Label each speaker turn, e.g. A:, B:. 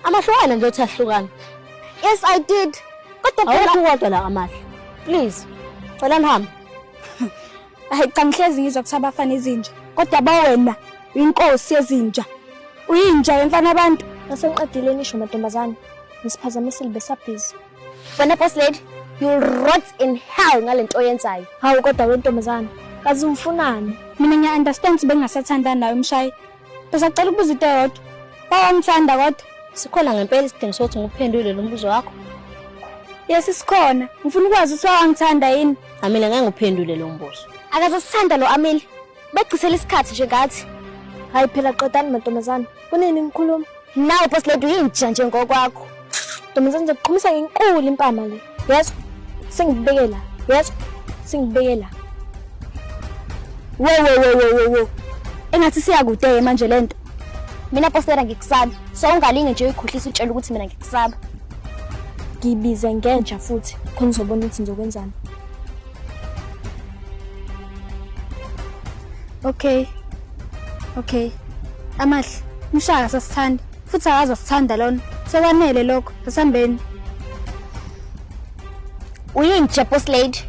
A: Amahlukana nje uthi ahlukana. Yes, I did. Kodwa phela kodwa la amahla. Please. Cela nihambe.
B: Hayi cha ngihlezi ngizwa kuthi abafana izinja. Kodwa bawena inkosi yezinja. Uyinja yemfana abantu.
A: Nasengiqedile nisho mantombazane. Nisiphazamisile besabhizi. Wena boss lady, you'll rot in hell ngalento oyenzayo.
B: Hawu kodwa wentombazane. Kazi umfunani. Mina ngiya-understand bengasethandana nawe umshayi. Besacela ukubuza into eyodwa. Bawangithanda kodwa.
A: Sikhona ngempela isidingo sokuthi ngiphendule lo mbuzo wakho.
B: Yes sikhona. Ngifuna ukwazi ukuthi wangithanda yini.
A: Amile ngeke ngiphendule lo mbuzo. Akaze sithanda lo Amile. Becisela isikhathi nje ngathi.
B: Hayi phela qedani mantombazane. Kunini ngikhuluma?
A: Nawe boss lady uyinja nje ngokwakho.
B: Ntombazane nje kuqhumisa ngenkulu impama le. Yes. Sengibekela. Yes. Sengibekela. Wo. Engathi siyakude manje lento.
A: Mina boss lady ngikusabi. So ungalinge nje uyikhohlisa utshela ukuthi mina ngikusaba.
B: Ngibize ngenja futhi khona uzobona ukuthi ngizokwenzani. Okay. Amahle, umshaka sasithanda. Futhi akaza sithanda lona. Sekwanele lokho, asihambeni.
A: Uyinja boss lady.